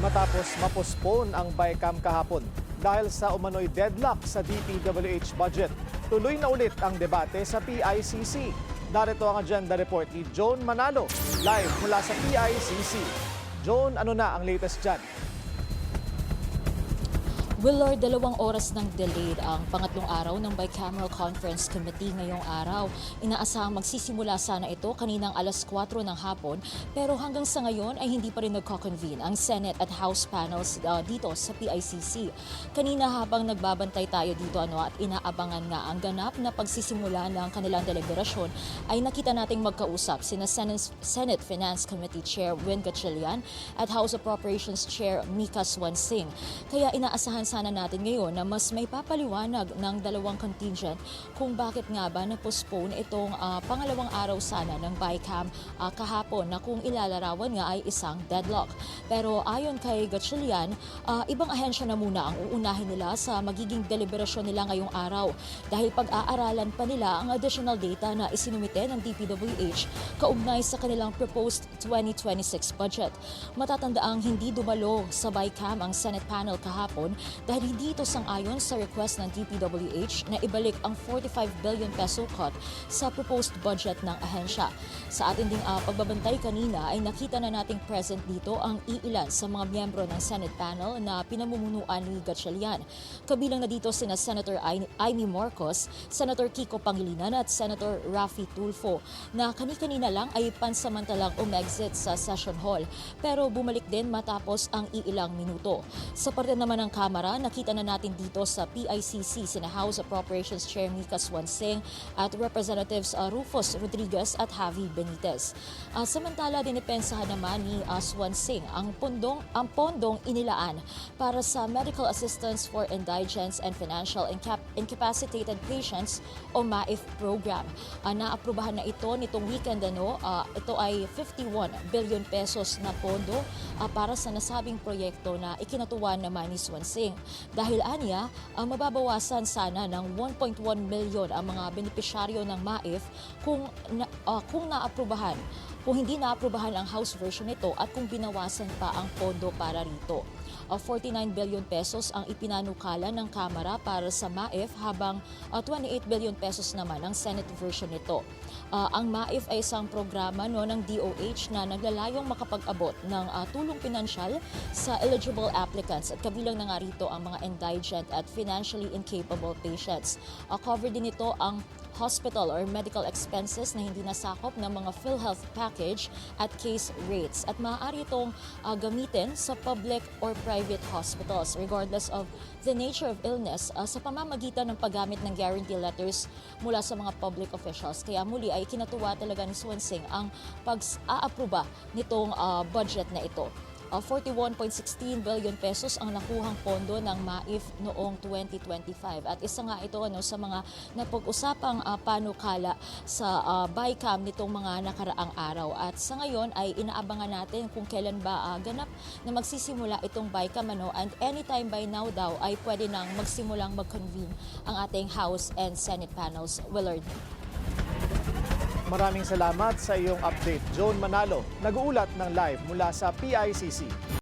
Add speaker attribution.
Speaker 1: Matapos mapospone ang BICAM kahapon dahil sa umano'y deadlock sa DPWH budget. Tuloy na ulit ang debate sa PICC. Darito ang agenda report ni Joan Manalo, live mula sa PICC. Joan, ano na ang latest dyan?
Speaker 2: Willard, 2 oras nang delayed ang pangatlong araw ng Bicameral Conference Committee ngayong araw. Inaasahang magsisimula sana ito kaninang alas 4 ng hapon, pero hanggang sa ngayon ay hindi pa rin nagko-convene ang Senate at House panels dito sa PICC. Kanina habang nagbabantay tayo dito at inaabangan nga ang ganap na pagsisimula ng kanilang deliberasyon, ay nakita nating magkausap sina Senate Finance Committee Chair Win Gatchalian at House Appropriations Chair Mika Swansing. Kaya inaasahan sana natin ngayon na mas may papaliwanag ng dalawang contingent kung bakit nga ba na-postpone itong pangalawang araw sana ng BICAM kahapon na kung ilalarawan nga ay isang deadlock. Pero ayon kay Gatchalian, ibang ahensya na muna ang uunahin nila sa magiging deliberasyon nila ngayong araw dahil pag-aaralan pa nila ang additional data na isinumite ng DPWH kaugnay sa kanilang proposed 2026 budget. Matatanda hindi dumalo sa BICAM ang Senate panel kahapon dahil hindi ito sang-ayon sa request ng DPWH na ibalik ang 45 billion peso cut sa proposed budget ng ahensya. Sa ating ding pagbabantay kanina ay nakita na nating present dito ang iilan sa mga miyembro ng Senate panel na pinamumunuan ni Gatchalian. Kabilang na dito sina Senator Amy Marcos, Senator Kiko Pangilinan at Senator Raffy Tulfo na kani-kanina lang ay pansamantalang umexit sa session hall pero bumalik din matapos ang iilang minuto. Sa parte naman ng Kamara, nakita na natin dito sa PICC sina House Appropriations Chair Mika Swansing at Representatives Rufus Rodriguez at Javi Benitez. Samantala, dinipensahan naman ni Swansing ang pondong inilaan para sa Medical Assistance for Indigents and Financial Incapacitated Patients o MAIF program. Naaprubahan na ito nitong weekend. Ito ay 51 billion pesos na pondo para sa nasabing proyekto na ikinatuwa naman ni Swansing. Dahil anya, mababawasan sana ng 1.1 milyon ang mga benepisyaryo ng MAIF kung hindi naaprubahan ang House version nito at kung binawasan pa ang pondo para rito. 49 billion pesos ang ipinanukala ng Kamara para sa MAIF habang 28 billion pesos naman ang Senate version nito. Ang MAIF ay isang programa ng DOH na naglalayong makapag-abot ng tulong pinansyal sa eligible applicants at kabilang na nga rito ang mga indigent at financially incapable patients. Covered din ito ang hospital or medical expenses na hindi nasakop ng mga PhilHealth package at case rates at maaari itong gamitin sa public or private hospitals regardless of the nature of illness sa pamamagitan ng paggamit ng guarantee letters mula sa mga public officials. Kaya muli ay kinatuwa talaga ni Swansing ang pag-aaproba nitong budget na ito. 41.16 billion pesos ang nakuhang pondo ng MAIF noong 2025. At isa nga ito sa mga napag-usapang panukala sa BICAM nitong mga nakaraang araw. At sa ngayon ay inaabangan natin kung kailan ba ganap na magsisimula itong BICAM and anytime by now daw ay pwede nang magsimulang mag-convene ang ating House and Senate panels. Willard.
Speaker 1: Maraming salamat sa iyong update. Joan Manalo, nag-uulat ng live mula sa PICC.